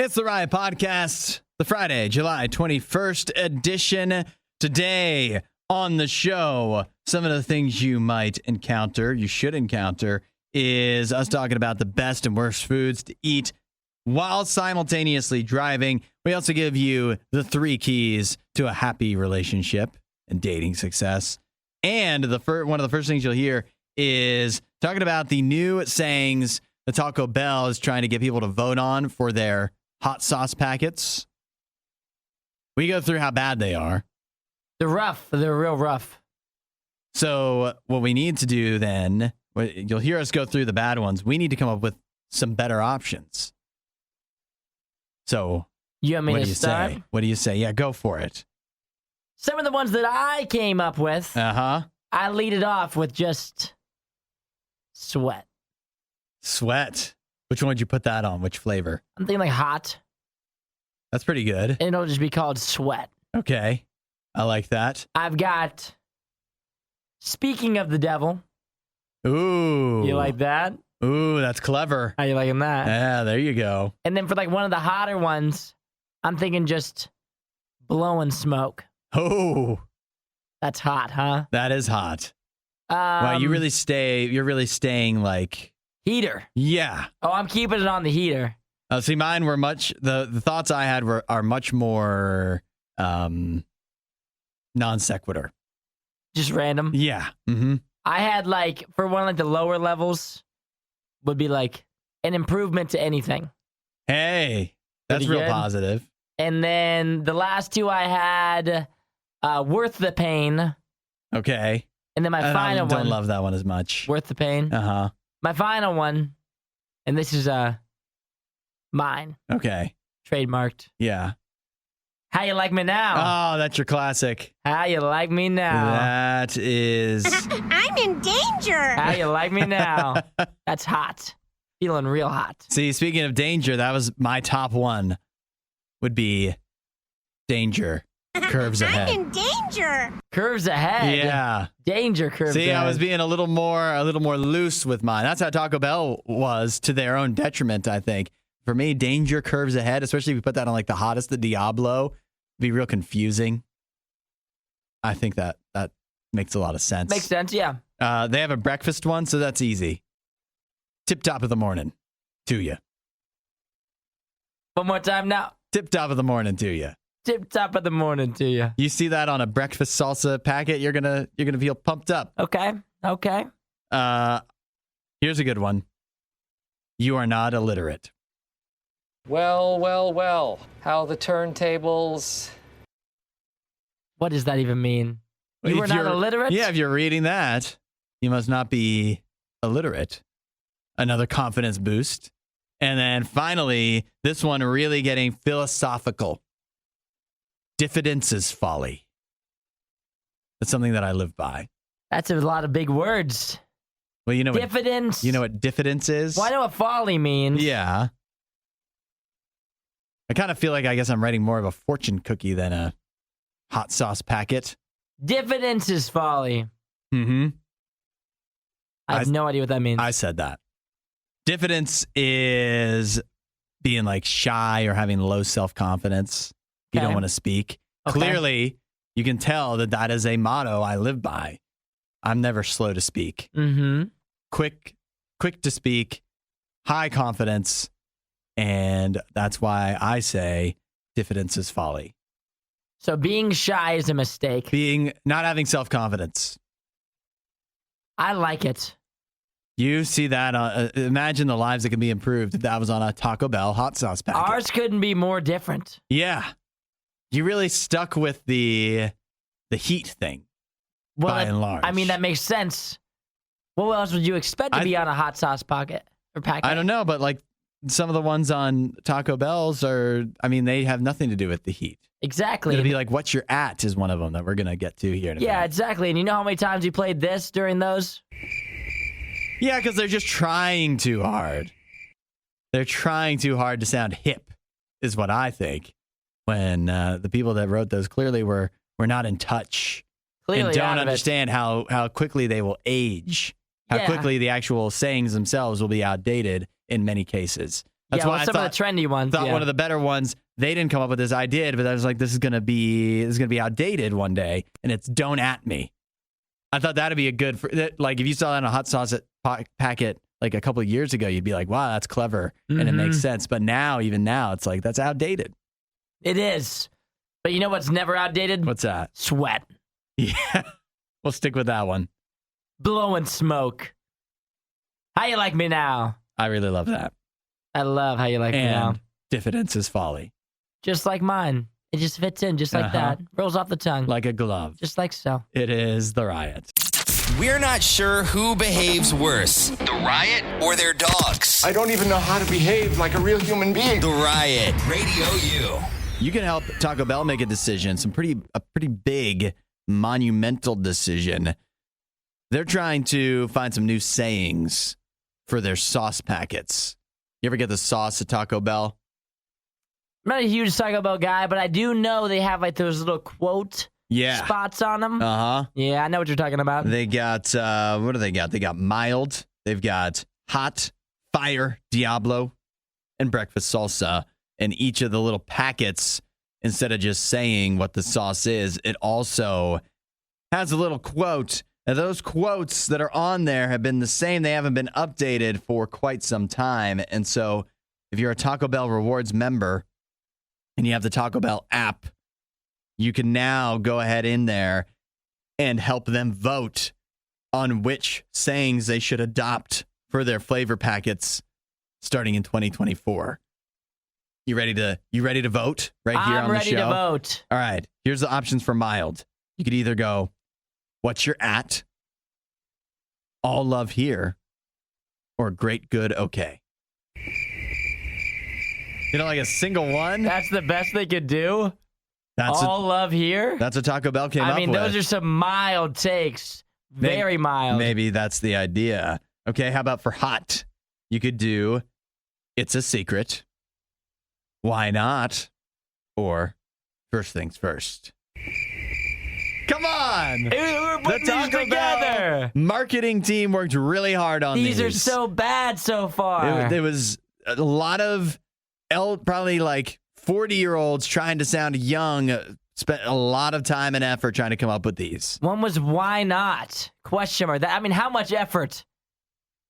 It's the Riot Podcast, the Friday, July 21st edition. Today on the show, some of the things you might encounter, you should encounter, is us talking about the best and worst foods to eat while simultaneously driving. We also give you the 3 keys to a happy relationship and dating success. And one of the first things you'll hear is talking about the new sayings that Taco Bell is trying to get people to vote on for their hot sauce packets. We go through how bad they are. They're rough. They're real rough. So what we need to do then, you'll hear us go through the bad ones. We need to come up with some better options. So you want me to start? Say? What do you say? Yeah, go for it. Some of the ones that I came up with, I lead it off with just sweat. Sweat. Which one would you put that on? Which flavor? I'm thinking like hot. That's pretty good. And it'll just be called sweat. Okay. I like that. I've got speaking of the devil. Ooh. You like that? Ooh, that's clever. How you liking that? Yeah, there you go. And then for like one of the hotter ones, I'm thinking just blowing smoke. Oh. That's hot, huh? That is hot. Wow, you're really staying like heater. Yeah. Oh, I'm keeping it on the heater. See, mine were the thoughts I had are much more non sequitur. Just random? Yeah. Mm-hmm. I had like, for one of like the lower levels, would be like an improvement to anything. Hey, that's real positive. And then the last two I had, worth the pain. Okay. And then my final one. I don't love that one as much. Worth the pain. Uh-huh. My final one, and this is mine. Okay. Trademarked. Yeah. How you like me now? Oh, that's your classic. How you like me now? That is... I'm in danger. How you like me now? That's hot. Feeling real hot. See, speaking of danger, that was my top one. Would be danger. Curves ahead. I'm in danger. Curves ahead. Yeah. Danger curves ahead. See, I was being a little more loose with mine. That's how Taco Bell was, to their own detriment, I think. For me, danger curves ahead, especially if you put that on like the hottest, the Diablo, it'd be real confusing. I think that makes a lot of sense. Makes sense, yeah. They have a breakfast one, so that's easy. Tip top of the morning to you. One more time now. Tip top of the morning to you. Tip top of the morning to you. You see that on a breakfast salsa packet, you're gonna feel pumped up. Okay. Here's a good one. You are not illiterate. Well. How the turntables. What does that even mean? You are not illiterate? Yeah, if you're reading that, you must not be illiterate. Another confidence boost. And then finally, this one really getting philosophical. Diffidence is folly. That's something that I live by. That's a lot of big words. Well, you know diffidence. You know what diffidence is? Well, I know what folly means. Yeah. I kind of feel like I guess I'm writing more of a fortune cookie than a hot sauce packet. Diffidence is folly. Mm-hmm. I have no idea what that means. I said that. Diffidence is being like shy or having low self-confidence. You don't want to speak. Okay. Clearly, you can tell that is a motto I live by. I'm never slow to speak. Mm-hmm. Quick to speak, high confidence, and that's why I say diffidence is folly. So being shy is a mistake. Not having self-confidence. I like it. You see that? Imagine the lives that can be improved if that was on a Taco Bell hot sauce packet. Ours couldn't be more different. Yeah. You really stuck with the heat thing, by and large. I mean, that makes sense. What else would you expect to be on a hot sauce packet or packet? I don't know, but like some of the ones on Taco Bell's they have nothing to do with the heat. Exactly. It'll be like, what's your at is one of them that we're going to get to here in a minute. Exactly. And you know how many times we played this during those? Yeah, because they're just trying too hard. They're trying too hard to sound hip, is what I think. When the people that wrote those clearly were not in touch. Clearly and don't understand how quickly they will age. How quickly the actual sayings themselves will be outdated in many cases. That's why I some thought, of the trendy ones. thought one of the better ones. They didn't come up with this. I did, but I was like, this is gonna be outdated one day, and it's "Don't at me." I thought that'd be a good like if you saw that in a hot sauce packet like a couple of years ago, you'd be like, wow, that's clever, and it makes sense. But even now, it's like that's outdated. It is. But you know what's never outdated? What's that? Sweat. Yeah, we'll stick with that one. Blowing smoke. How you like me now? I really love that. I love how you like me now. Diffidence is folly. Just like mine. It just fits in just like that. Rolls off the tongue. Like a glove. Just like so. It is The Riot. We're not sure who behaves worse, the Riot or their dogs. I don't even know how to behave like a real human being. The Riot, RadioU. You can help Taco Bell make a decision, a pretty big, monumental decision. They're trying to find some new sayings for their sauce packets. You ever get the sauce at Taco Bell? I'm not a huge Taco Bell guy, but I do know they have like those little quote spots on them. Yeah, I know what you're talking about. They got, what do they got? They got mild. They've got hot, fire, Diablo, and breakfast salsa. And each of the little packets, instead of just saying what the sauce is, it also has a little quote. Now, those quotes that are on there have been the same. They haven't been updated for quite some time. And so if you're a Taco Bell Rewards member and you have the Taco Bell app, you can now go ahead in there and help them vote on which sayings they should adopt for their flavor packets starting in 2024. You ready to vote right here on the show? I'm ready to vote. All right. Here's the options for mild. You could either go, what's your at? All love here. Or great, good, okay. You know, like a single one? That's the best they could do? All love here? That's what Taco Bell came up with. I mean, those are some mild takes. Very mild. Maybe that's the idea. Okay, how about for hot? You could do, it's a secret. Why not? Or first things first. Come on! We're putting these together. Marketing team worked really hard on these. These are so bad so far. It was a lot of probably like 40-year-olds trying to sound young. Spent a lot of time and effort trying to come up with these. One was why not? Question mark. I mean, how much effort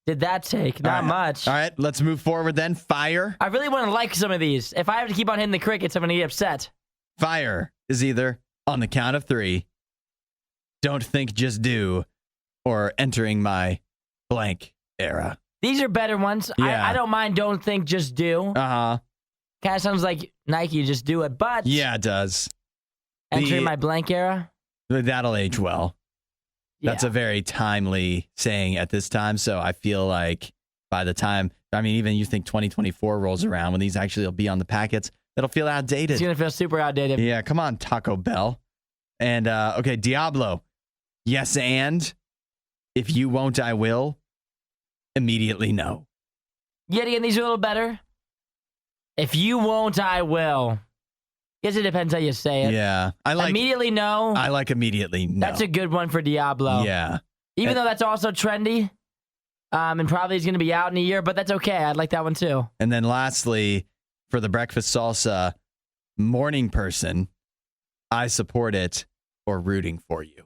did that take? Not much. All right, let's move forward then. Fire. I really want to like some of these. If I have to keep on hitting the crickets, I'm going to get upset. Fire is either on the count of 3, don't think, just do, or entering my blank era. These are better ones. Yeah. I don't mind don't think, just do. Uh-huh. Kind of sounds like Nike, just do it. But yeah, it does. Entering my blank era? That'll age well. That's Yeah. a very timely saying at this time. So I feel like by the time, I mean, even you think 2024 rolls around when these actually will be on the packets, it'll feel outdated. It's going to feel super outdated. Yeah, come on, Taco Bell. And, okay, Diablo. Yes, and if you won't, I will. Immediately no. Yet again, these are a little better. If you won't, I will. Guess it depends how you say it. Yeah. I like immediately no. I like immediately no. That's a good one for Diablo. Yeah. Even though that's also trendy. And probably is going to be out in a year, but that's okay. I'd like that one too. And then lastly, for the breakfast salsa, morning person, I support it or rooting for you.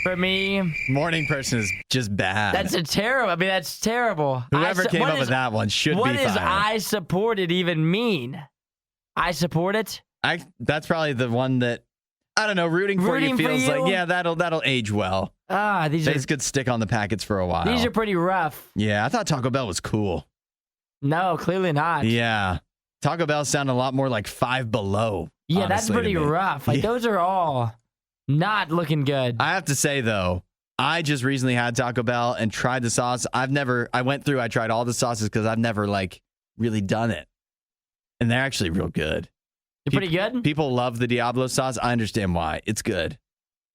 For me, morning person is just bad. That's terrible. Whoever came up with that one should be fired. What does I support it even mean? I support it? That's probably the one that, I don't know, rooting for you feels like, yeah, that'll age well. These could stick on the packets for a while. These are pretty rough. Yeah, I thought Taco Bell was cool. No, clearly not. Yeah. Taco Bell sounded a lot more like Five Below. Yeah, that's pretty rough. Like, those are all not looking good. I have to say, though, I just recently had Taco Bell and tried the sauce. I tried all the sauces because I've never, really done it. And they're actually real good. They're pretty good? People love the Diablo sauce. I understand why. It's good.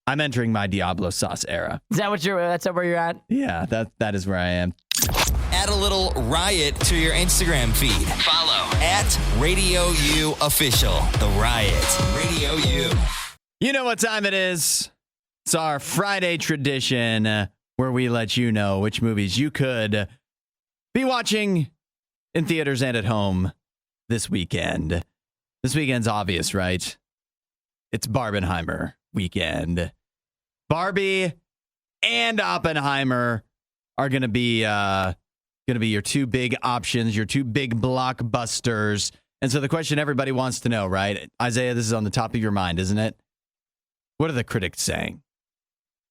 I'm entering my Diablo sauce era. Is that that's where you're at? Yeah, that is where I am. Add a little Riot to your Instagram feed. Follow @RadioU Official. The Riot. RadioU. You know what time it is. It's our Friday tradition where we let you know which movies you could be watching in theaters and at home this weekend. This weekend's obvious, right? It's Barbenheimer weekend. Barbie and Oppenheimer are going to be your two big options, your two big blockbusters. And so the question everybody wants to know, right? Isaiah, this is on the top of your mind, isn't it? What are the critics saying?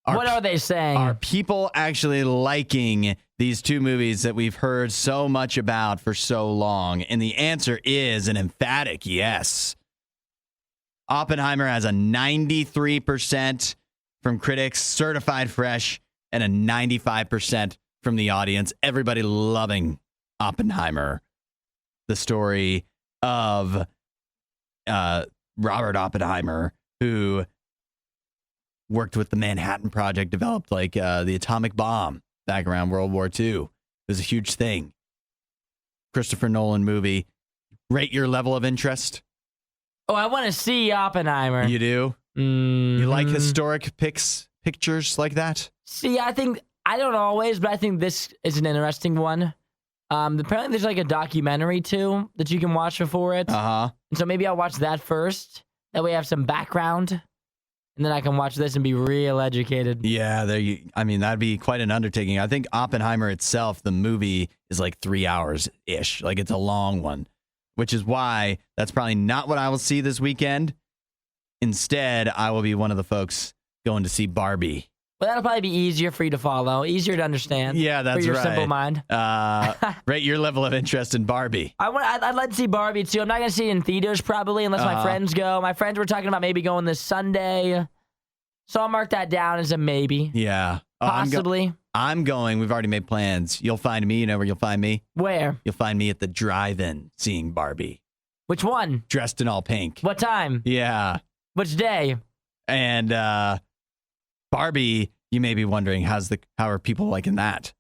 What are they saying? Are people actually liking these two movies that we've heard so much about for so long? And the answer is an emphatic yes. Oppenheimer has a 93% from critics, certified fresh, and a 95% from the audience. Everybody loving Oppenheimer. The story of Robert Oppenheimer, who worked with the Manhattan Project, developed the atomic bomb back around World War II. It was a huge thing. Christopher Nolan movie. Rate your level of interest. Oh, I want to see Oppenheimer. You do? Mm-hmm. You like historic pictures like that? See, I don't always, but I think this is an interesting one. Apparently there's like a documentary too that you can watch before it. Uh-huh. And so maybe I'll watch that first. That way I have some background. And then I can watch this and be real educated. Yeah, that'd be quite an undertaking. I think Oppenheimer itself, the movie, is like 3 hours-ish. Like, it's a long one, which is why that's probably not what I will see this weekend. Instead, I will be one of the folks going to see Barbie. Well, that'll probably be easier for you to follow, easier to understand. Yeah, that's right. For your simple mind. Rate your level of interest in Barbie. I'd like to see Barbie, too. I'm not going to see it in theaters, probably, unless my friends go. My friends were talking about maybe going this Sunday. So I'll mark that down as a maybe. Yeah. Oh, possibly. I'm going. We've already made plans. You'll find me. You know where you'll find me? Where? You'll find me at the drive-in seeing Barbie. Which one? Dressed in all pink. What time? Yeah. Which day? And Barbie, you may be wondering, how are people liking that?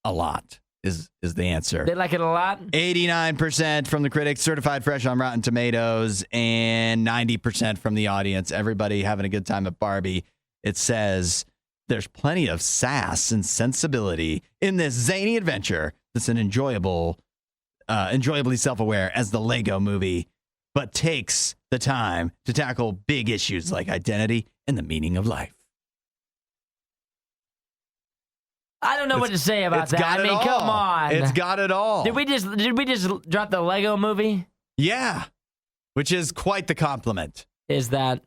A lot is the answer. They like it a lot? 89% from the critics, certified fresh on Rotten Tomatoes, and 90% from the audience. Everybody having a good time at Barbie. It says there's plenty of sass and sensibility in this zany adventure that's an enjoyably self-aware as the Lego movie, but takes the time to tackle big issues like identity and the meaning of life. I don't know what to say about that. I mean, come on. It's got it all. Did we just drop the Lego movie? Yeah. Which is quite the compliment. Is that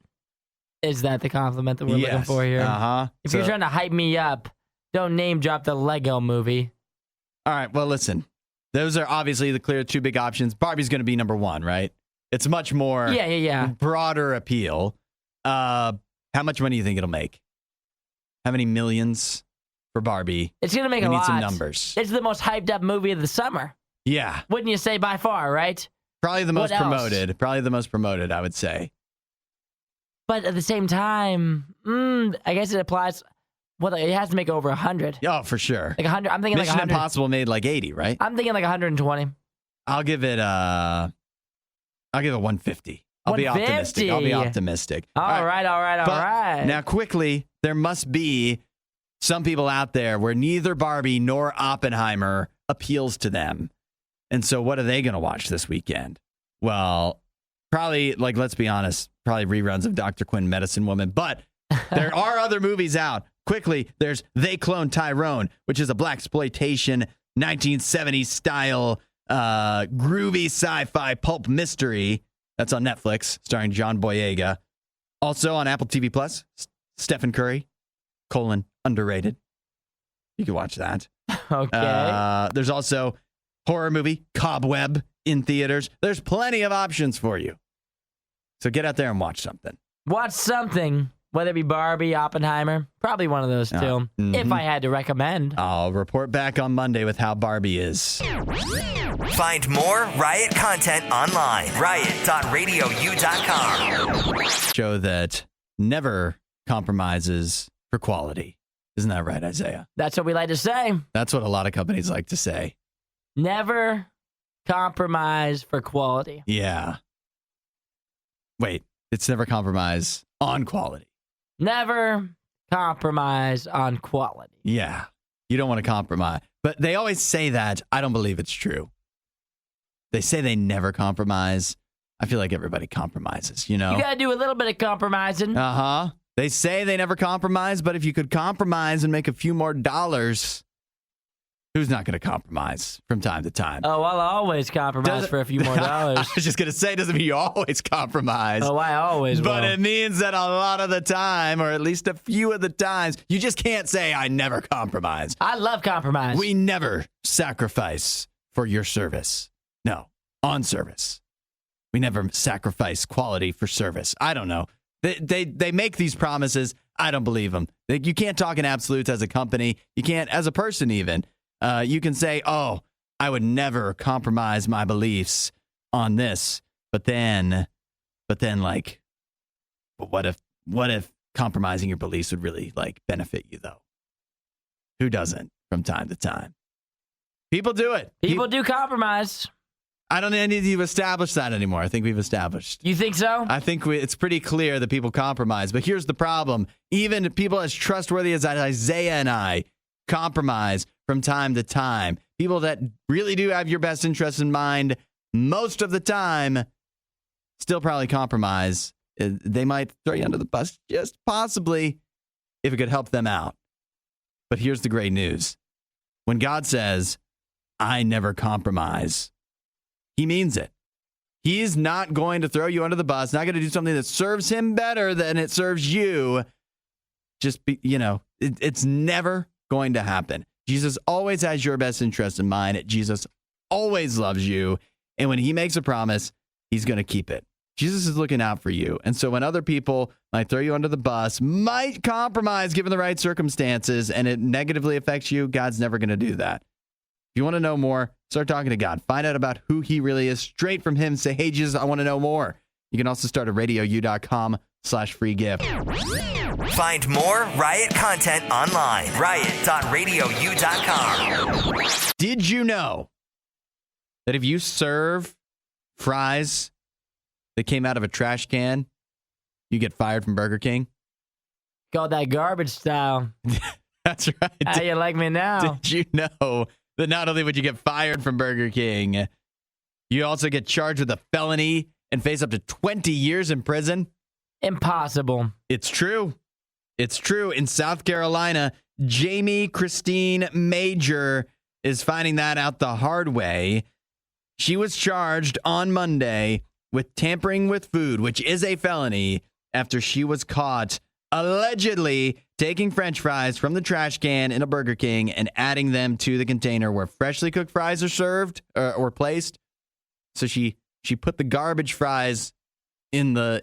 the compliment that we're looking for here? Uh-huh. If you're trying to hype me up, don't name drop the Lego movie. All right, well, listen. Those are obviously the clear two big options. Barbie's going to be number one, right? It's much more broader appeal. How much money do you think it'll make? How many millions for Barbie? It's going to make a lot. We need some numbers. It's the most hyped up movie of the summer. Yeah. Wouldn't you say by far, right? Probably the most promoted. Probably the most promoted, I would say. But at the same time, I guess it applies. Well, it has to make over 100. Oh, for sure. Like 100. I'm thinking Mission like 100. Impossible made like 80, right? I'm thinking like 120. I'll give it 150. I'll be optimistic. All right. Now, quickly, there must be some people out there where neither Barbie nor Oppenheimer appeals to them. And so what are they going to watch this weekend? Well, probably, let's be honest, probably reruns of Dr. Quinn, Medicine Woman. But there are other movies out. Quickly, there's They Cloned Tyrone, which is a blaxploitation 1970s style groovy sci-fi pulp mystery. That's on Netflix, starring John Boyega. Also on Apple TV Plus, Stephen Curry, underrated. You can watch that. Okay. There's also horror movie Cobweb in theaters. There's plenty of options for you. So get out there and watch something. Watch something, whether it be Barbie, Oppenheimer, probably one of those two, if I had to recommend. I'll report back on Monday with how Barbie is. Find more Riot content online. Riot.radiou.com. Show that never compromises for quality. Isn't that right, Isaiah? That's what we like to say. That's what a lot of companies like to say. Never compromise for quality. Yeah. Wait, it's never compromise on quality. Never compromise on quality. Yeah. You don't want to compromise. But they always say that. I don't believe it's true. They say they never compromise. I feel like everybody compromises, you know? You got to do a little bit of compromising. Uh-huh. They say they never compromise, but if you could compromise and make a few more dollars, who's not going to compromise from time to time? Oh, I'll always compromise for a few more dollars. I was just going to say, doesn't mean you always compromise. Oh, I always will. But it means that a lot of the time, or at least a few of the times, you just can't say, I never compromise. I love compromise. We never sacrifice for your service. No, on service. We never sacrifice quality for service. I don't know. They make these promises. I don't believe them. You can't talk in absolutes as a company. You can't as a person even. You can say, oh, I would never compromise my beliefs on this. But then like, but what if compromising your beliefs would really like benefit you though? Who doesn't from time to time? People do it. People do compromise. I don't need to establish that anymore. I think we've established. You think so? I think it's pretty clear that people compromise. But here's the problem. Even people as trustworthy as Isaiah and I compromise from time to time. People that really do have your best interest in mind most of the time still probably compromise. They might throw you under the bus just possibly if it could help them out. But here's the great news. When God says, I never compromise, he means it. He's not going to throw you under the bus, not going to do something that serves him better than it serves you. Just be, it's never going to happen. Jesus always has your best interest in mind. Jesus always loves you. And when he makes a promise, he's going to keep it. Jesus is looking out for you. And so when other people might throw you under the bus, might compromise given the right circumstances, and it negatively affects you, God's never going to do that. If you want to know more, start talking to God. Find out about who he really is straight from him. Say, hey, Jesus, I want to know more. You can also start at RadioU.com/free gift. Find more Riot content online. Riot.radiou.com. Did you know that if you serve fries that came out of a trash can, you get fired from Burger King? Called that garbage style. That's right. How you like me now? Did you know that not only would you get fired from Burger King, you also get charged with a felony and face up to 20 years in prison? Impossible. It's true. It's true. In South Carolina, Jamie Christine Major is finding that out the hard way. She was charged on Monday with tampering with food, which is a felony, after she was caught allegedly taking French fries from the trash can in a Burger King and adding them to the container where freshly cooked fries are served or placed. So she put the garbage fries in the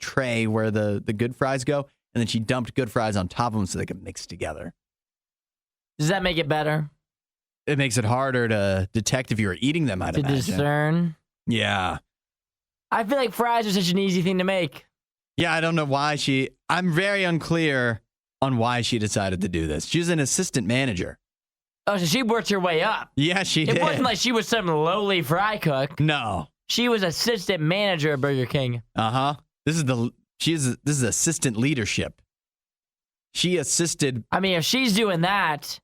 tray where the good fries go, and then she dumped good fries on top of them so they could mix together. Does that make it better? It makes it harder to detect if you were eating them, I'd imagine. Discern? Yeah. I feel like fries are such an easy thing to make. Yeah, I don't know why I'm very unclear on why she decided to do this. She was an assistant manager. Oh, so she worked her way up. Yeah, she did. It wasn't like she was some lowly fry cook. No. She was assistant manager at Burger King. Uh-huh. This is assistant leadership. She assisted. I mean, if she's doing that,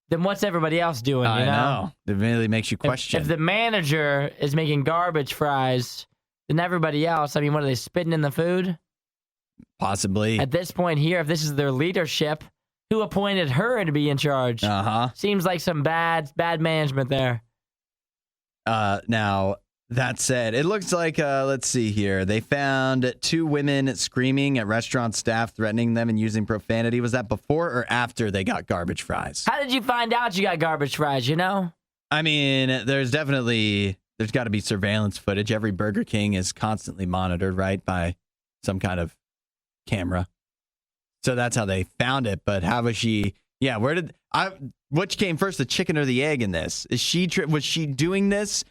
then what's everybody else doing, I know. It really makes you question. If the manager is making garbage fries, then everybody else, I mean, what are they, spitting in the food? Possibly. At this point here, if this is their leadership, who appointed her to be in charge? Uh-huh. Seems like some bad management there. Now, that said, it looks like, let's see here. They found 2 women screaming at restaurant staff, threatening them and using profanity. Was that before or after they got garbage fries? How did you find out you got garbage fries, I mean, there's got to be surveillance footage. Every Burger King is constantly monitored, right, by some kind of camera. So that's how they found it. But how was she? Yeah, which came first, the chicken or the egg in this? Was she doing this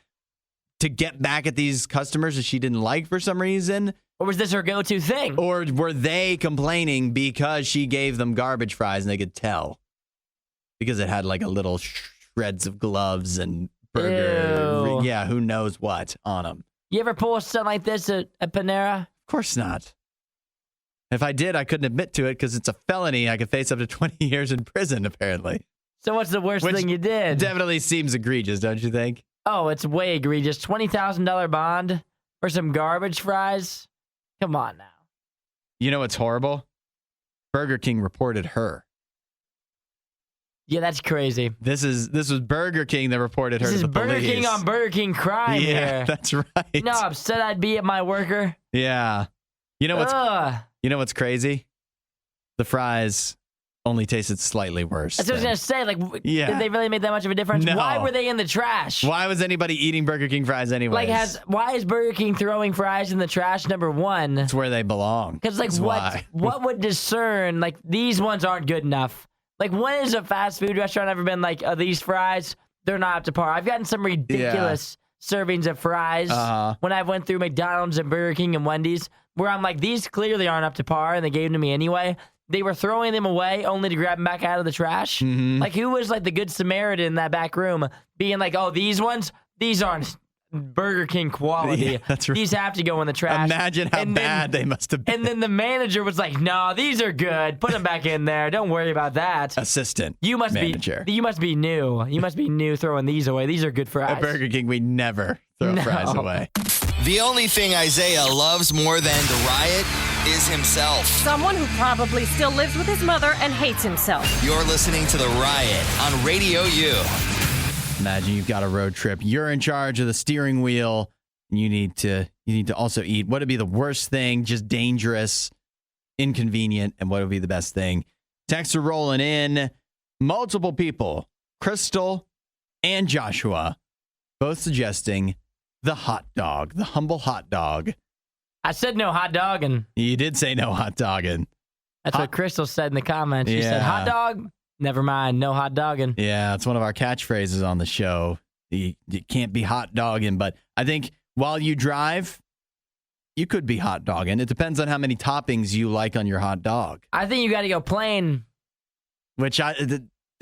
to get back at these customers that she didn't like for some reason? Or was this her go-to thing? Or were they complaining because she gave them garbage fries and they could tell? Because it had like a little shreds of gloves and burger. Ew. Yeah, who knows what on them. You ever pull something like this at Panera? Of course not. If I did, I couldn't admit to it because it's a felony. I could face up to 20 years in prison, apparently. So what's the worst thing you did? Definitely seems egregious, don't you think? Oh, it's way egregious. $20,000 bond for some garbage fries? Come on now. You know what's horrible? Burger King reported her. Yeah, that's crazy. This was Burger King that reported her This to is the Burger police. King on Burger King crime Yeah, here. that's right. You know how upset I'd be at my worker? Yeah. You know what's Ugh. crazy? The fries only tasted slightly worse. That's what I was going to say. Like, Yeah. did they really make that much of a difference? No. Why were they in the trash? Why was anybody eating Burger King fries anyway? Like, why is Burger King throwing fries in the trash, number one? It's where they belong. Because, like, That's why. what would discern, like, these ones aren't good enough? Like, when has a fast food restaurant ever been like, these fries, they're not up to par? I've gotten some ridiculous servings of fries when I went through McDonald's and Burger King and Wendy's, where I'm like, these clearly aren't up to par, and they gave them to me anyway. They were throwing them away only to grab them back out of the trash. Mm-hmm. Like, who was like the good Samaritan in that back room being like, oh, these ones, these aren't Burger King quality. Yeah, that's right. These have to go in the trash. Imagine how bad they must have been. And then the manager was like, no, these are good. Put them back in there. Don't worry about that. Assistant You must manager. be new. You must be new throwing these away. These are good fries. At Burger King, we never throw fries away. The only thing Isaiah loves more than the riot is himself. Someone who probably still lives with his mother and hates himself. You're listening to The Riot on Radio U. Imagine you've got a road trip. You're in charge of the steering wheel. And you need to also eat. What would be the worst thing? Just dangerous, inconvenient, and what would be the best thing? Texts are rolling in. Multiple people, Crystal and Joshua, both suggesting the hot dog, the humble hot dog. I said no hot dogging. You did say no hot dogging. That's what Crystal said in the comments. She said, Yeah. hot dog? Never mind. No hot dogging. Yeah, it's one of our catchphrases on the show. You can't be hot dogging, but I think while you drive, you could be hot dogging. It depends on how many toppings you like on your hot dog. I think you got to go plain.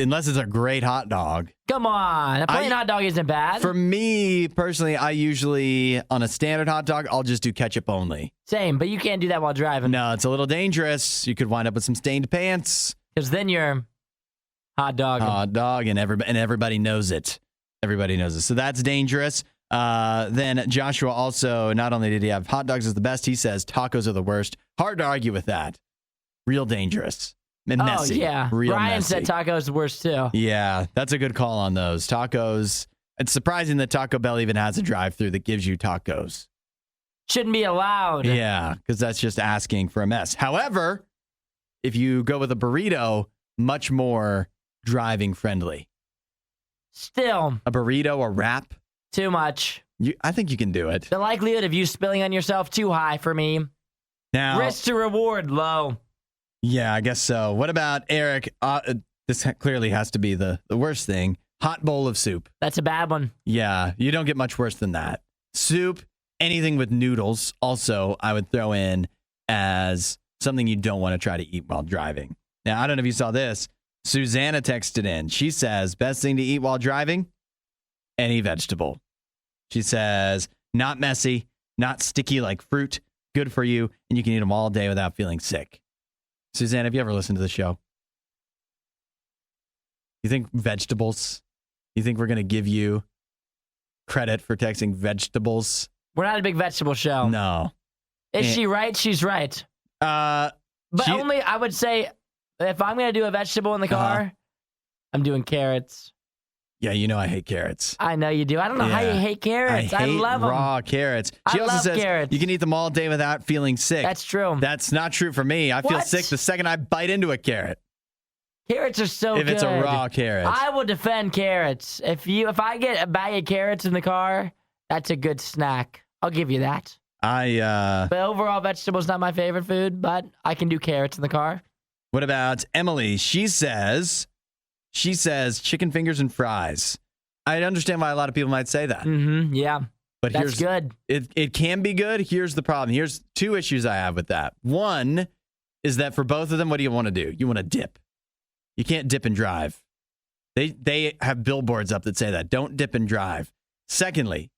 Unless it's a great hot dog. Come on. A plain hot dog isn't bad. For me, personally, I usually, on a standard hot dog, I'll just do ketchup only. Same, but you can't do that while driving. No, it's a little dangerous. You could wind up with some stained pants. Because then you're hot dogging. Hot dog, and everybody knows it. Everybody knows it. So that's dangerous. Then Joshua also, not only did he have hot dogs as the best, he says tacos are the worst. Hard to argue with that. Real dangerous. And messy. Oh, yeah. Real Ryan messy. said tacos the worst, too. Yeah, that's a good call on those. Tacos. It's surprising that Taco Bell even has a drive-thru that gives you tacos. Shouldn't be allowed. Yeah, because that's just asking for a mess. However, if you go with a burrito, much more driving friendly. Still. A burrito, a wrap. Too much. I think you can do it. The likelihood of you spilling on yourself, too high for me. Now, Risk to reward, low. yeah, I guess so. What about Eric? This clearly has to be the worst thing. Hot bowl of soup. That's a bad one. Yeah, you don't get much worse than that. Soup, anything with noodles, also I would throw in as something you don't want to try to eat while driving. Now, I don't know if you saw this. Susanna texted in. She says, best thing to eat while driving? Any vegetable. She says, not messy, not sticky like fruit, good for you, and you can eat them all day without feeling sick. Suzanne, have you ever listened to the show? You think vegetables? You think we're going to give you credit for texting vegetables? We're not a big vegetable show. No. Is she right? She's right. But only, I would say, if I'm going to do a vegetable in the car, I'm doing carrots. Yeah, you know I hate carrots. I know you do. I don't know how you hate carrots. I hate love them. raw carrots. She I also love says carrots. you can eat them all day without feeling sick. That's true. That's not true for me. I feel What? sick the second I bite into a carrot. Carrots are so good. If it's a raw carrot. I will defend carrots. If I get a bag of carrots in the car, that's a good snack. I'll give you that. But overall, vegetables not my favorite food, but I can do carrots in the car. What about Emily? She says chicken fingers and fries. I understand why a lot of people might say that. Mm-hmm. Yeah. But that's good. It can be good. Here's the problem. Here's two issues I have with that. One is that for both of them, what do you want to do? You want to dip. You can't dip and drive. They have billboards up that say that. Don't dip and drive. Secondly,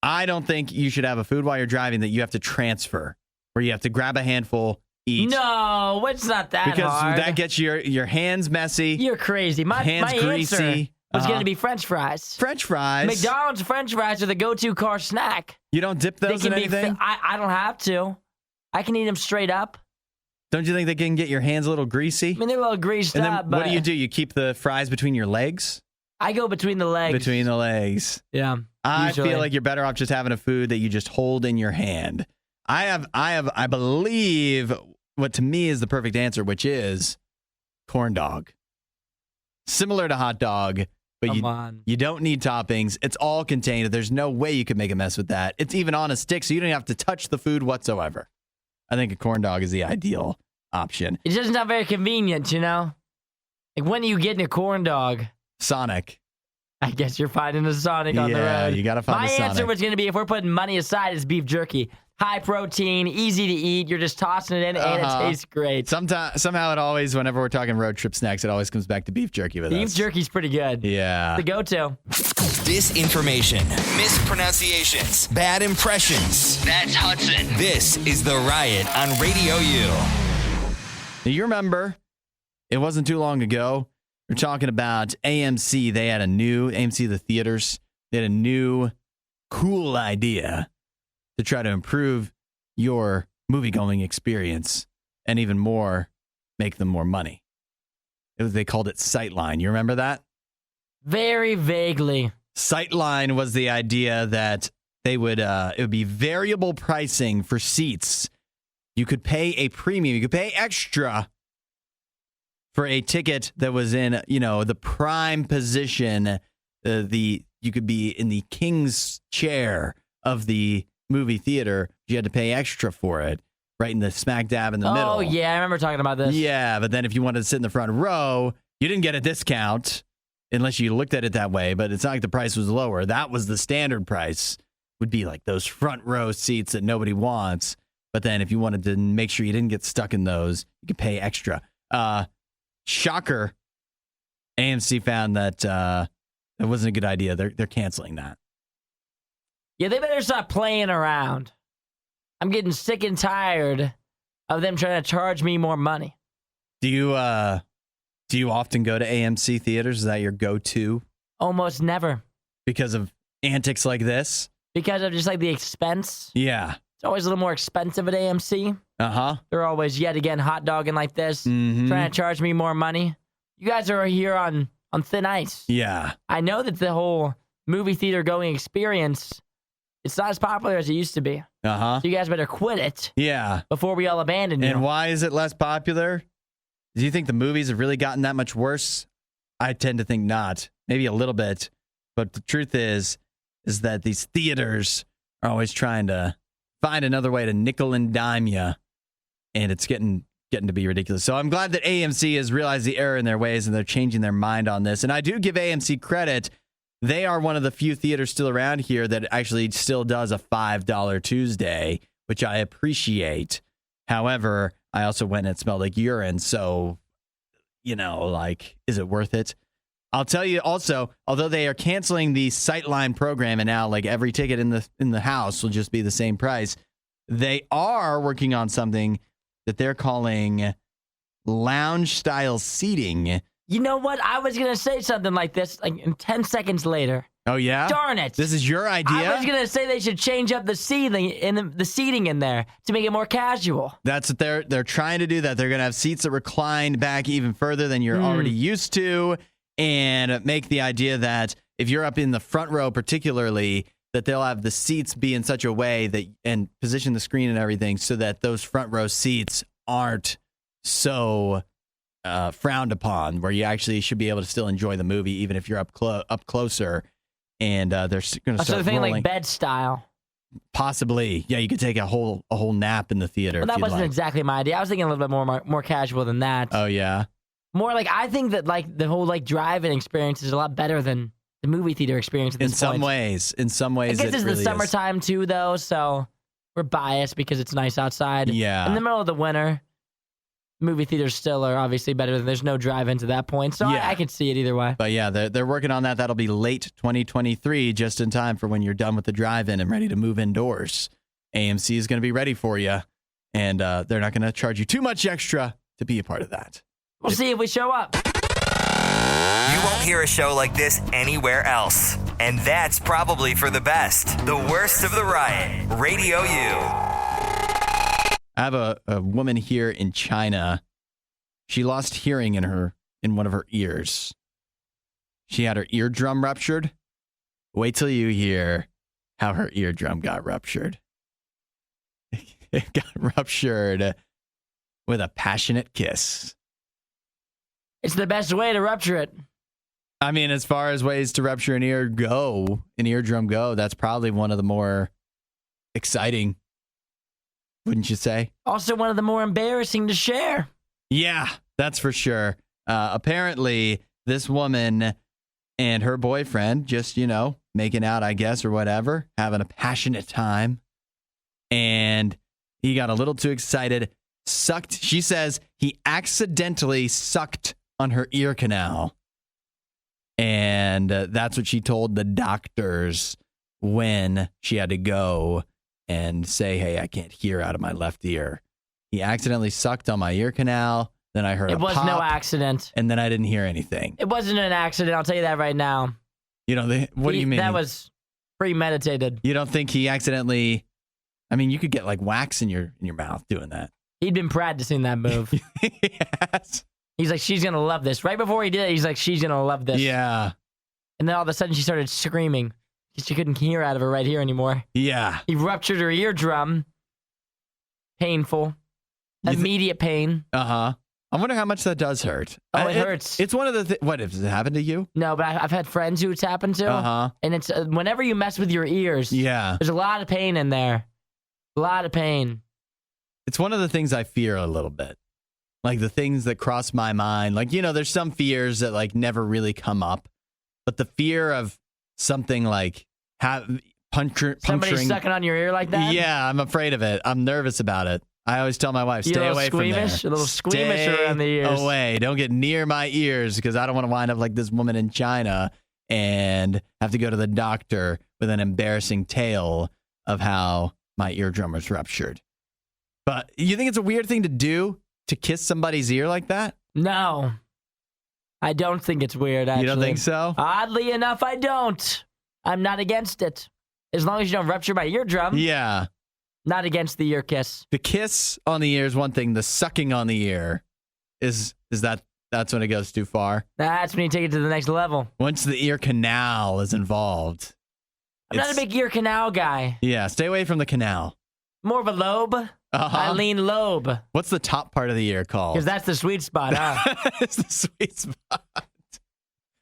I don't think you should have a food while you're driving that you have to transfer, where you have to grab a handful, eat. No, it's not that because hard. that gets your hands messy. You're crazy. My hands answer, greasy. was going to be French fries. French fries? McDonald's French fries are the go-to car snack. You don't dip those in anything? I don't have to. I can eat them straight up. Don't you think they can get your hands a little greasy? I mean, they're a little greased and then up, but... what do? You keep the fries between your legs? I go between the legs. Between the legs. Yeah. I feel like you're better off just having a food that you just hold in your hand. I believe what to me is the perfect answer, which is corn dog. Similar to hot dog, but you don't need toppings. It's all contained. There's no way you could make a mess with that. It's even on a stick, so you don't have to touch the food whatsoever. I think a corn dog is the ideal option. It doesn't sound very convenient, you know? Like, when are you getting a corn dog? Sonic. I guess you're finding a Sonic on the road. Yeah, you got to find a Sonic. My answer was going to be, if we're putting money aside, is beef jerky. High protein, easy to eat. You're just tossing it in, and it tastes great. Somehow it always, whenever we're talking road trip snacks, it always comes back to beef jerky with us. Beef jerky's pretty good. Yeah. The go-to. Disinformation, mispronunciations, bad impressions. That's Hudson. This is The Riot on Radio U. Now, you remember, it wasn't too long ago, we're talking about AMC. They had AMC, the theaters, they had a new cool idea to try to improve your movie-going experience and even more, make them more money. They called it Sightline. You remember that? Very vaguely. Sightline was the idea that it would be variable pricing for seats. You could pay a premium. You could pay extra for a ticket that was in, the prime position. You could be in the king's chair of the movie theater. You had to pay extra for it, right in the smack dab in the middle. Oh, yeah, I remember talking about this. Yeah, but then if you wanted to sit in the front row, you didn't get a discount unless you looked at it that way, but it's not like the price was lower. That was the standard price, would be like those front row seats that nobody wants. But then if you wanted to make sure you didn't get stuck in those, you could pay extra. Shocker, AMC found that it wasn't a good idea. They're canceling that. Yeah, they better stop playing around. I'm getting sick and tired of them trying to charge me more money. Do you often go to AMC theaters? Is that your go-to? Almost never. Because of antics like this? Because of just like the expense. Yeah. It's always a little more expensive at AMC. Uh-huh. They're always, yet again, hot dogging like this, mm-hmm. trying to charge me more money. You guys are here on thin ice. Yeah. I know that the whole movie theater going experience, it's not as popular as it used to be. Uh-huh. So you guys better quit it. Yeah. Before we all abandon you. And why is it less popular? Do you think the movies have really gotten that much worse? I tend to think not. Maybe a little bit. But the truth is that these theaters are always trying to find another way to nickel and dime you. And it's getting to be ridiculous. So I'm glad that AMC has realized the error in their ways and they're changing their mind on this. And I do give AMC credit. They are one of the few theaters still around here that actually still does a $5 Tuesday, which I appreciate. However, I also went and it smelled like urine. So, is it worth it? I'll tell you also, although they are canceling the Sightline program and now like every ticket in the house will just be the same price, they are working on something that they're calling lounge style seating. You know what? I was going to say something like this like 10 seconds later. Oh, yeah? Darn it. This is your idea? I was going to say they should change up the seating in there to make it more casual. That's what they're trying to do. That they're going to have seats that recline back even further than you're already used to, and make the idea that if you're up in the front row particularly, that they'll have the seats be in such a way that and position the screen and everything so that those front row seats aren't so frowned upon, where you actually should be able to still enjoy the movie even if you're up closer. And they're going to start so thing rolling. Like bed style. Possibly, yeah. You could take a whole nap in the theater. Well, that wasn't exactly my idea. I was thinking a little bit more casual than that. Oh yeah. More like I think that like the whole like drive-in experience is a lot better than the movie theater experience at this point. In some ways, I guess it's really the summertime too, though, so we're biased because it's nice outside. Yeah. In the middle of the winter, movie theaters still are obviously better. There's no drive-ins at that point, so yeah. I can see it either way. But yeah, they're working on that. That'll be late 2023, just in time for when you're done with the drive-in and ready to move indoors. AMC is going to be ready for you, and they're not going to charge you too much extra to be a part of that. We'll see if we show up. You won't hear a show like this anywhere else. And that's probably for the best. The Worst of the Riot. Radio U. I have a woman here in China. She lost hearing in one of her ears. She had her eardrum ruptured. Wait till you hear how her eardrum got ruptured. It got ruptured with a passionate kiss. It's the best way to rupture it. I mean, as far as ways to rupture an eardrum go, that's probably one of the more exciting, wouldn't you say? Also one of the more embarrassing to share. Yeah, that's for sure. Apparently, this woman and her boyfriend just, making out, I guess, or whatever, having a passionate time. And he got a little too excited, she says he accidentally sucked on her ear canal. And that's what she told the doctors when she had to go and say, hey, I can't hear out of my left ear. He accidentally sucked on my ear canal. Then I heard a pop. It was no accident. And then I didn't hear anything. It wasn't an accident. I'll tell you that right now. What do you mean? That was premeditated. You don't think he accidentally... I mean, you could get like wax in your mouth doing that. He'd been practicing that move. Yes. He's like, she's going to love this. Right before he did it, he's like, she's going to love this. Yeah. And then all of a sudden she started screaming. She couldn't hear out of her right ear anymore. Yeah. He ruptured her eardrum. Painful. Immediate pain. Uh-huh. I wonder how much that does hurt. Oh, it hurts. It's one of the what, has it happened to you? No, but I've had friends who it's happened to. Uh-huh. And it's whenever you mess with your ears, there's a lot of pain in there. A lot of pain. It's one of the things I fear a little bit. Like the things that cross my mind. Like, there's some fears that like never really come up. But the fear of something like puncturing. Somebody sucking on your ear like that? Yeah, I'm afraid of it. I'm nervous about it. I always tell my wife, stay away from there. A little squeamish around the ears. Away. Don't get near my ears because I don't want to wind up like this woman in China and have to go to the doctor with an embarrassing tale of how my eardrum was ruptured. But you think it's a weird thing to do? To kiss somebody's ear like that? No. I don't think it's weird, actually. You don't think so? Oddly enough, I don't. I'm not against it. As long as you don't rupture my eardrum. Yeah. Not against the ear kiss. The kiss on the ear is one thing. The sucking on the ear that's when it goes too far? That's when you take it to the next level. Once the ear canal is involved. I'm not a big ear canal guy. Yeah, stay away from the canal. More of a lobe. Uh-huh. I lean lobe. What's the top part of the ear called? Because that's the sweet spot, huh? It's the sweet spot.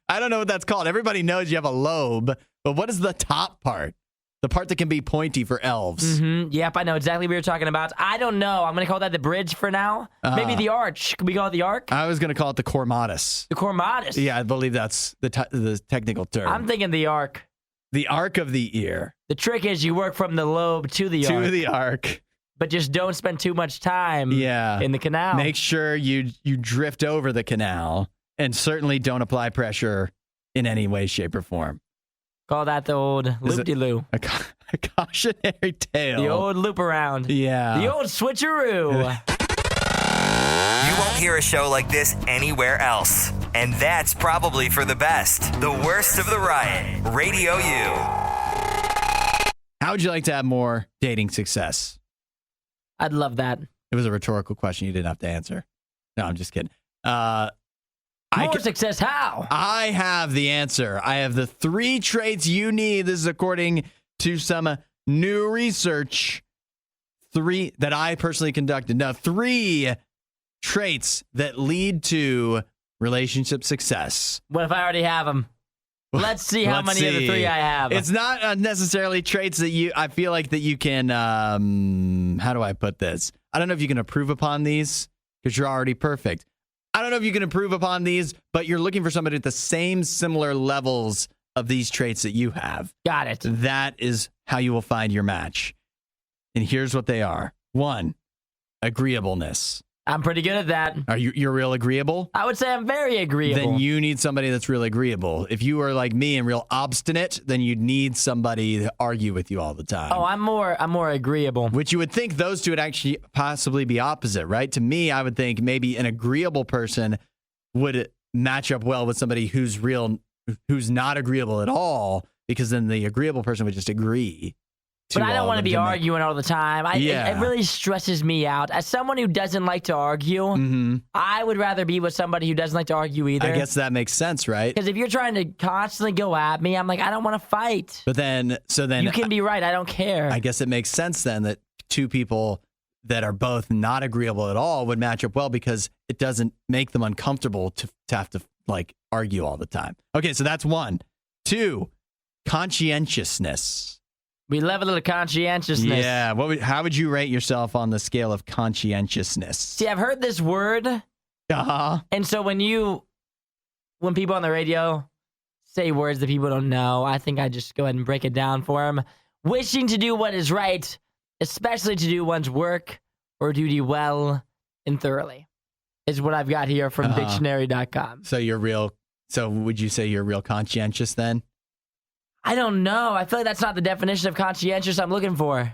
I don't know what that's called. Everybody knows you have a lobe, but what is the top part? The part that can be pointy for elves. Mm-hmm. Yep, I know exactly what you're talking about. I don't know. I'm going to call that the bridge for now. Maybe the arch. Could we call it the arc? I was going to call it the cormatus. The cormatus? Yeah, I believe that's the technical term. I'm thinking the arc. The arc of the ear. The trick is you work from the lobe to the arc. To the arc. But just don't spend too much time in the canal. Make sure you drift over the canal and certainly don't apply pressure in any way, shape, or form. Call that the old loop-de-loo. A cautionary tale. The old loop around. Yeah. The old switcheroo. You won't hear a show like this anywhere else. And that's probably for the best. The Worst of the Riot. Radio U. How would you like to have more dating success? I'd love that. It was a rhetorical question you didn't have to answer. No, I'm just kidding. More success, how? I have the answer. I have the 3 traits you need. This is according to some new research. 3 that I personally conducted. Now, 3 traits that lead to relationship success. What if I already have them? Let's see how many of the 3 I have. It's not necessarily traits that I feel like that you can, how do I put this? I don't know if you can improve upon these because you're already perfect. I don't know if you can improve upon these, but you're looking for somebody at the same similar levels of these traits that you have. Got it. That is how you will find your match. And here's what they are. 1, agreeableness. I'm pretty good at that. You're real agreeable? I would say I'm very agreeable. Then you need somebody that's real agreeable. If you are like me and real obstinate, then you'd need somebody to argue with you all the time. Oh, I'm more agreeable. Which you would think those two would actually possibly be opposite, right? To me, I would think maybe an agreeable person would match up well with somebody who's not agreeable at all, because then the agreeable person would just agree. But I don't want to be arguing all the time. It really stresses me out. As someone who doesn't like to argue, I would rather be with somebody who doesn't like to argue either. I guess that makes sense, right? Because if you're trying to constantly go at me, I'm like, I don't want to fight. But then, you can be right. I don't care. I guess it makes sense then that two people that are both not agreeable at all would match up well, because it doesn't make them uncomfortable to have to like argue all the time. Okay, so that's 1. 2, conscientiousness. We love a little conscientiousness. Yeah. How would you rate yourself on the scale of conscientiousness? See, I've heard this word. And so when people on the radio say words that people don't know, I think I just go ahead and break it down for them. Wishing to do what is right, especially to do one's work or duty well and thoroughly, is what I've got here from dictionary.com. So would you say you're real conscientious then? I don't know. I feel like that's not the definition of conscientious I'm looking for.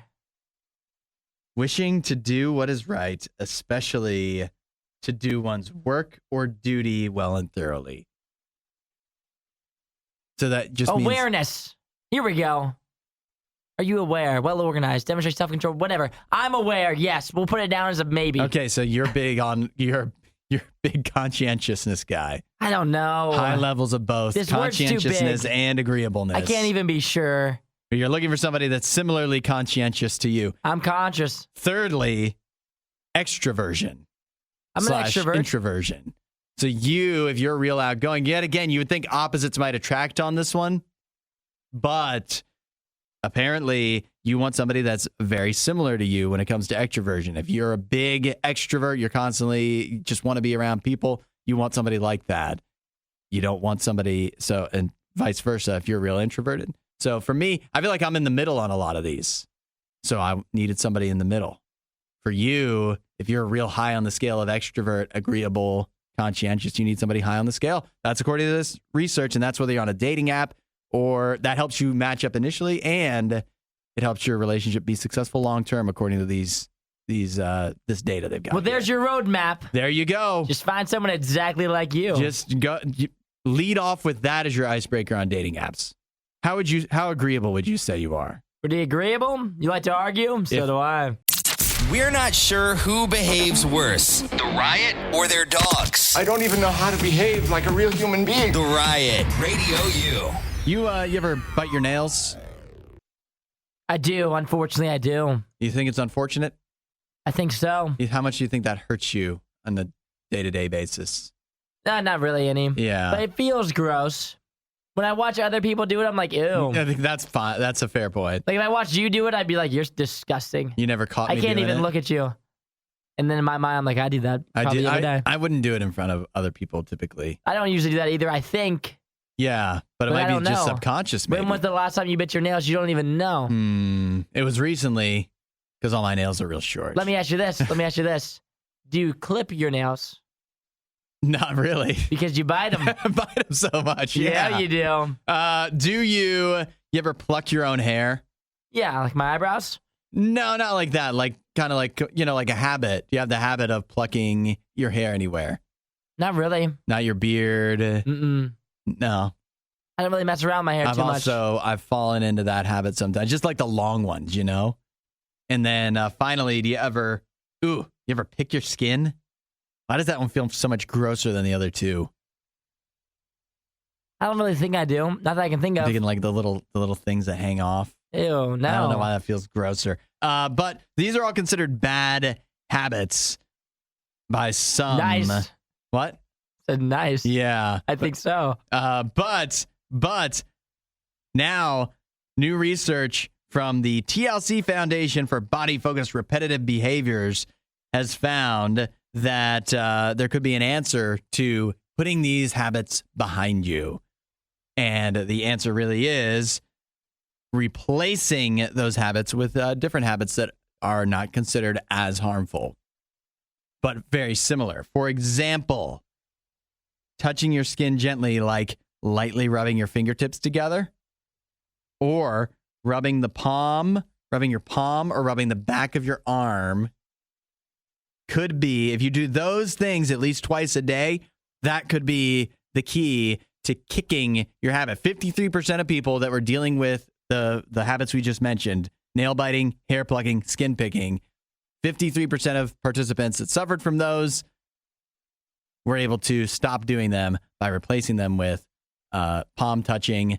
Wishing to do what is right, especially to do one's work or duty well and thoroughly. So that just means awareness. Here we go. Are you aware? Well organized. Demonstrate self-control. Whatever. I'm aware. Yes. We'll put it down as a maybe. Okay, so you're big on you're a big conscientiousness guy. I don't know. High levels of both conscientiousness and agreeableness. I can't even be sure. You're looking for somebody that's similarly conscientious to you. I'm conscious. Thirdly, extroversion. I'm an extrovert. Introversion. So if you're real outgoing, yet again, you would think opposites might attract on this one, but apparently you want somebody that's very similar to you when it comes to extroversion. If you're a big extrovert, you're constantly just want to be around people, you want somebody like that. You don't want somebody, and vice versa if you're real introverted. So for me, I feel like I'm in the middle on a lot of these. So I needed somebody in the middle. For you, if you're real high on the scale of extrovert, agreeable, conscientious, you need somebody high on the scale. That's according to this research, and that's whether you're on a dating app or that helps you match up initially, and it helps your relationship be successful long term, according to this data they've got. Well, there's your roadmap. There you go. Just find someone exactly like you. Just go lead off with that as your icebreaker on dating apps. How agreeable would you say you are? Pretty agreeable. You like to argue? So do I. We're not sure who behaves worse, the Riot or their dogs. I don't even know how to behave like a real human being. The Riot, Radio U. You ever bite your nails? I do. Unfortunately, I do. You think it's unfortunate? I think so. How much do you think that hurts you on a day-to-day basis? Not really any. Yeah. But it feels gross. When I watch other people do it, I'm like, ew. I think that's fine. That's a fair point. Like, if I watched you do it, I'd be like, you're disgusting. You never caught me I can't doing even it? look at you. And then in my mind, I'm like, I do that probably every day. I wouldn't do it in front of other people typically. I don't usually do that either, I think. Yeah, but it might be just subconscious maybe. When was the last time you bit your nails? You don't even know. It was recently, because all my nails are real short. Let me ask you this. Do you clip your nails? Not really. Because you bite them. Bite them so much. Yeah, you do. Do you ever pluck your own hair? Yeah, like my eyebrows? No, not like that. Like kind of like, like a habit. You have the habit of plucking your hair anywhere. Not really. Not your beard. Mm-mm. No. I don't really mess around my hair too much. I've fallen into that habit sometimes. Just like the long ones, And then finally, do you ever pick your skin? Why does that one feel so much grosser than the other two? I don't really think I do. Not that I can think of. I'm thinking like the little things that hang off. Ew, no. I don't know why that feels grosser. But these are all considered bad habits by some. Nice. What? Said nice. Yeah. I think so. But now new research from the TLC Foundation for Body-Focused Repetitive Behaviors has found that there could be an answer to putting these habits behind you. And the answer really is replacing those habits with different habits that are not considered as harmful, but very similar. For example, touching your skin gently, like lightly rubbing your fingertips together, or rubbing your palm or rubbing the back of your arm. Could be, if you do those things at least twice a day, that could be the key to kicking your habit. 53% of people that were dealing with the habits we just mentioned, nail biting, hair plucking, skin picking, 53% of participants that suffered from those were able to stop doing them by replacing them with palm touching,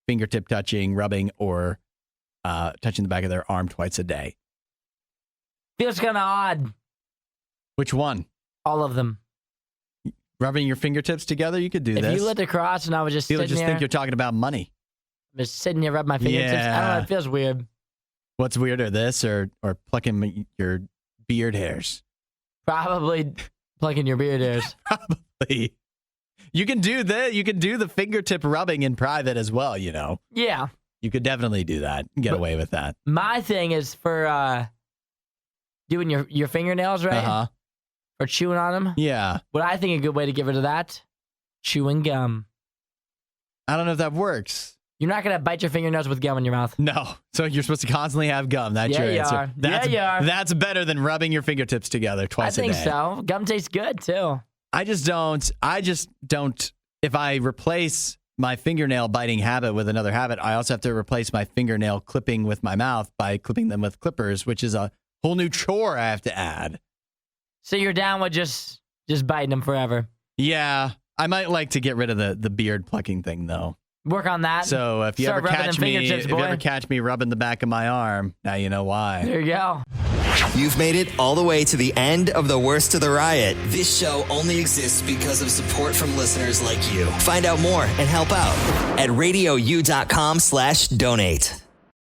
fingertip touching, rubbing, or touching the back of their arm twice a day. Feels kind of odd. Which one? All of them. Rubbing your fingertips together? You could do this. If you looked across and I was just People sitting just here, think you're talking about money. just sitting here rubbing my fingertips. I don't know. It feels weird. What's weirder, this or plucking your beard hairs? Probably plucking your beard hairs. Probably. You can do that. You can do the fingertip rubbing in private as well, you know. Yeah. You could definitely do that and get away with that. My thing is for doing your fingernails, right? Uh-huh. Or chewing on them. Yeah. What I think a good way to get rid of that, chewing gum. I don't know if that works. You're not going to bite your fingernails with gum in your mouth. No. So you're supposed to constantly have gum. That's your answer. You are. That's better than rubbing your fingertips together twice a day. I think so. Gum tastes good, too. I just don't. If I replace my fingernail biting habit with another habit, I also have to replace my fingernail clipping with my mouth by clipping them with clippers, which is a whole new chore I have to add. So you're down with just biting them forever? Yeah. I might like to get rid of the beard plucking thing, though. Work on that. So if you ever catch me rubbing the back of my arm, now you know why. There you go. You've made it all the way to the end of the Worst of the Riot. This show only exists because of support from listeners like you. Find out more and help out at radiou.com/donate.